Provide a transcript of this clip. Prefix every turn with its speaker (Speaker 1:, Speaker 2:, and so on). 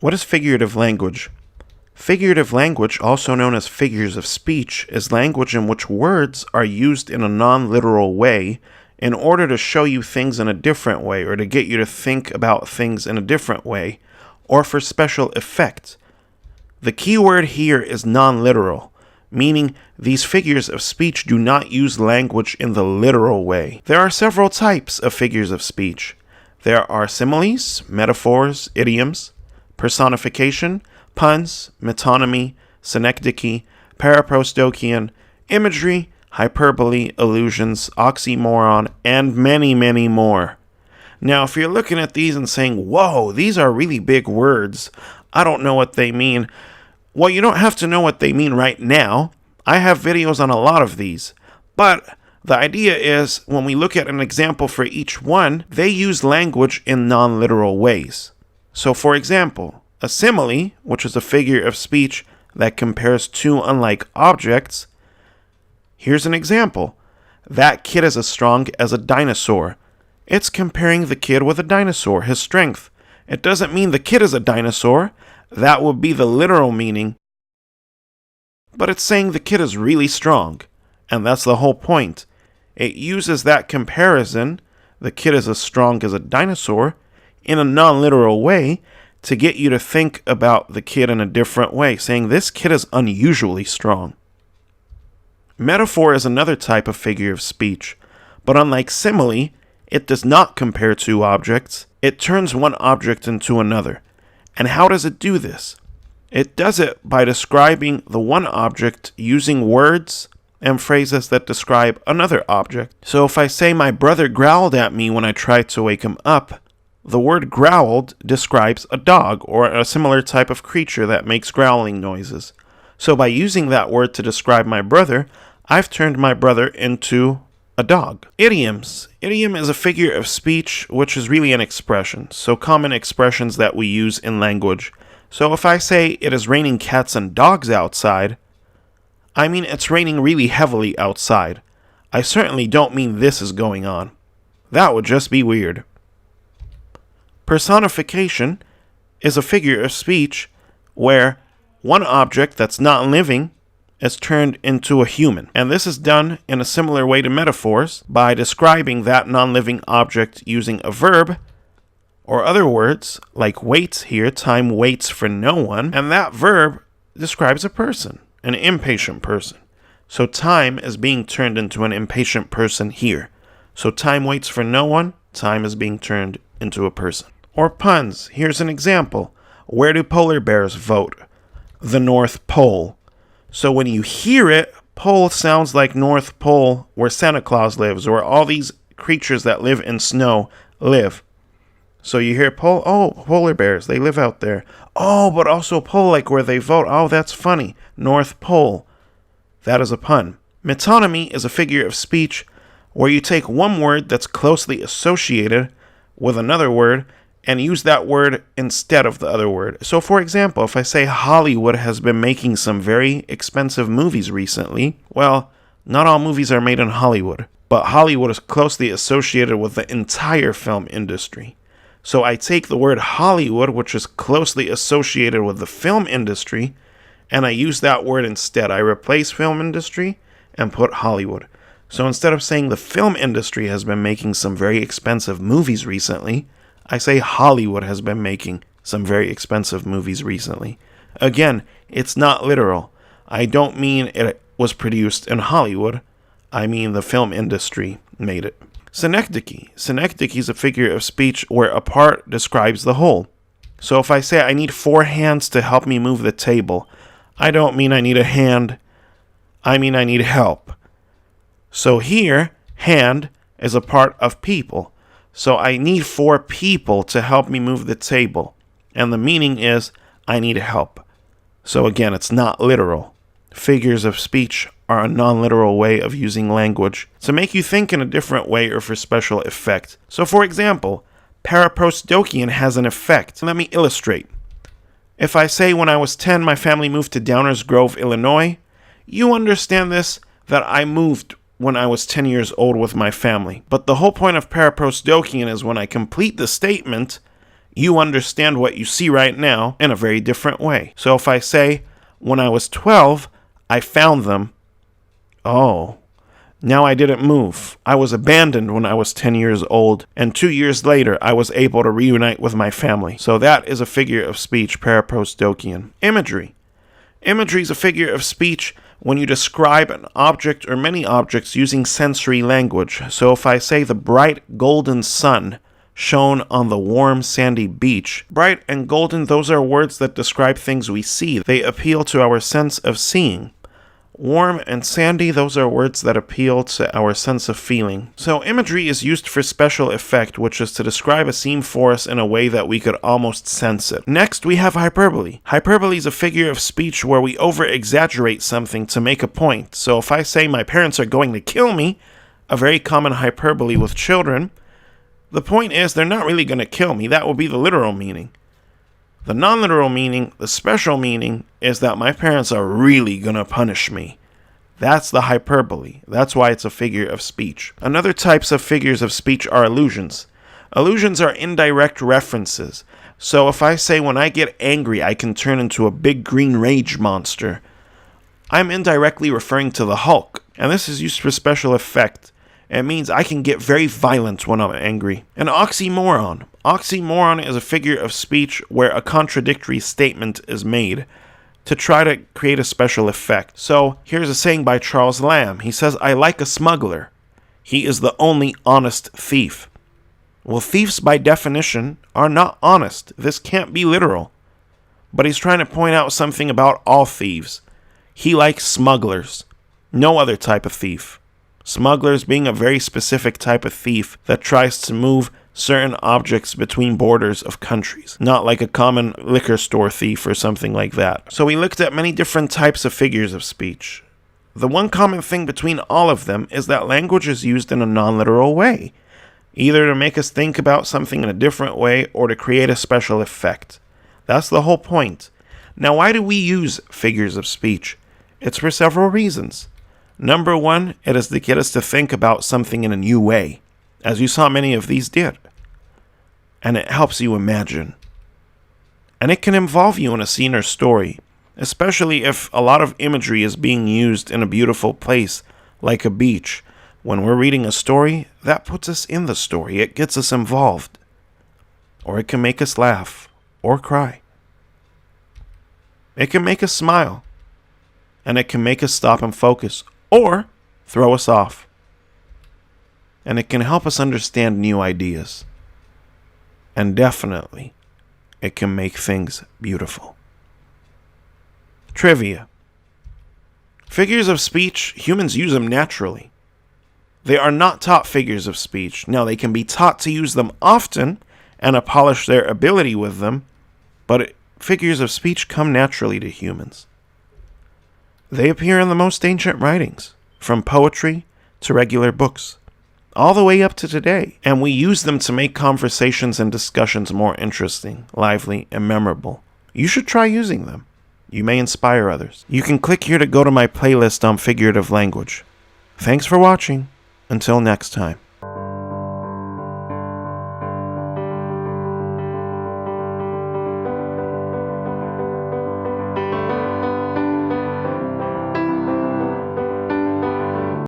Speaker 1: What is figurative language? Figurative language, also known as figures of speech, is language in which words are used in a non-literal way in order to show you things in a different way, or to get you to think about things in a different way, or for special effect. The key word here is non-literal, meaning these figures of speech do not use language in the literal way. There are several types of figures of speech. There are similes, metaphors, idioms, personification, puns, metonymy, synecdoche, paraprosdokian, imagery, hyperbole, allusions, oxymoron, and many, many more. Now, if you're looking at these and saying, whoa, these are really big words, I don't know what they mean. Well, you don't have to know what they mean right now. I have videos on a lot of these. But the idea is, when we look at an example for each one, they use language in non-literal ways. So, for example, a simile, which is a figure of speech that compares two unlike objects. Here's an example. That kid is as strong as a dinosaur. It's comparing the kid with a dinosaur, his strength. It doesn't mean the kid is a dinosaur. That would be the literal meaning. But it's saying the kid is really strong. And that's the whole point. It uses that comparison, the kid is as strong as a dinosaur, in a non-literal way to get you to think about the kid in a different way, saying this kid is unusually strong. Metaphor is another type of figure of speech, but unlike simile, it does not compare two objects. It turns one object into another. And how does it do this? It does it by describing the one object using words and phrases that describe another object. So if I say my brother growled at me when I tried to wake him up, the word growled describes a dog or a similar type of creature that makes growling noises. So by using that word to describe my brother, I've turned my brother into a dog. Idioms. Idiom is a figure of speech which is really an expression. So common expressions that we use in language. So if I say it is raining cats and dogs outside, I mean it's raining really heavily outside. I certainly don't mean this is going on. That would just be weird. Personification is a figure of speech where one object that's not living is turned into a human. And this is done in a similar way to metaphors by describing that non-living object using a verb or other words like waits here, time waits for no one, and that verb describes a person, an impatient person. So time is being turned into an impatient person here. So time waits for no one, time is being turned into a person. Or puns. Here's an example. Where do polar bears vote? The North Pole. So when you hear it, pole sounds like North Pole, where Santa Claus lives, or all these creatures that live in snow live. So you hear pole, oh, polar bears, they live out there. Oh, but also pole, like where they vote. Oh, that's funny. North Pole. That is a pun. Metonymy is a figure of speech where you take one word that's closely associated with another word and use that word instead of the other word. So for example, if I say Hollywood has been making some very expensive movies recently, well, not all movies are made in Hollywood, but Hollywood is closely associated with the entire film industry. So I take the word Hollywood, which is closely associated with the film industry, and I use that word instead. I replace film industry and put Hollywood. So instead of saying the film industry has been making some very expensive movies recently, I say Hollywood has been making some very expensive movies recently. Again, it's not literal. I don't mean it was produced in Hollywood. I mean the film industry made it. Synecdoche. Synecdoche is a figure of speech where a part describes the whole. So if I say I need 4 hands to help me move the table, I don't mean I need a hand. I mean I need help. So here, hand is a part of people. So I need 4 people to help me move the table. And the meaning is I need help. So again, it's not literal. Figures of speech are a non-literal way of using language to make you think in a different way or for special effect. So for example, paraprosdokian has an effect. Let me illustrate. If I say when I was 10, my family moved to Downers Grove, Illinois, you understand this, that I moved when I was 10 years old with my family. But the whole point of paraprosdokian is when I complete the statement, you understand what you see right now in a very different way. So if I say, when I was 12, I found them. Oh, now I didn't move. I was abandoned when I was 10 years old, and 2 years later, I was able to reunite with my family. So that is a figure of speech, paraprostokian. Imagery. Imagery is a figure of speech when you describe an object or many objects using sensory language. So if I say the bright golden sun shone on the warm sandy beach, bright and golden, those are words that describe things we see. They appeal to our sense of seeing. Warm and sandy, those are words that appeal to our sense of feeling. So imagery is used for special effect, which is to describe a scene for us in a way that we could almost sense it. Next, we have hyperbole. Hyperbole is a figure of speech where we over-exaggerate something to make a point. So if I say my parents are going to kill me, a very common hyperbole with children, the point is they're not really going to kill me. That will be the literal meaning. The non-literal meaning, the special meaning, is that my parents are really going to punish me. That's the hyperbole. That's why it's a figure of speech. Another types of figures of speech are allusions. Allusions are indirect references. So if I say when I get angry, I can turn into a big green rage monster, I'm indirectly referring to the Hulk. And this is used for special effect. It means I can get very violent when I'm angry. An oxymoron. Oxymoron is a figure of speech where a contradictory statement is made to try to create a special effect. So here's a saying by Charles Lamb. He says, I like a smuggler. He is the only honest thief. Well, thieves by definition are not honest. This can't be literal. But he's trying to point out something about all thieves. He likes smugglers. No other type of thief. Smugglers being a very specific type of thief that tries to move certain objects between borders of countries, not like a common liquor store thief or something like that. So we looked at many different types of figures of speech. The one common thing between all of them is that language is used in a non-literal way, either to make us think about something in a different way or to create a special effect. That's the whole point. Now, why do we use figures of speech? It's for several reasons. Number one, it is to get us to think about something in a new way, as you saw many of these did. And it helps you imagine. And it can involve you in a scene or story, especially if a lot of imagery is being used in a beautiful place, like a beach. When we're reading a story, that puts us in the story. It gets us involved. Or it can make us laugh or cry. It can make us smile. And it can make us stop and focus. Or throw us off. And it can help us understand new ideas. And definitely, it can make things beautiful. Trivia. Figures of speech, humans use them naturally. They are not taught figures of speech. Now, they can be taught to use them often and to polish their ability with them, but figures of speech come naturally to humans. They appear in the most ancient writings, from poetry to regular books, all the way up to today, and we use them to make conversations and discussions more interesting, lively, and memorable. You should try using them. You may inspire others. You can click here to go to my playlist on figurative language. Thanks for watching. Until next time.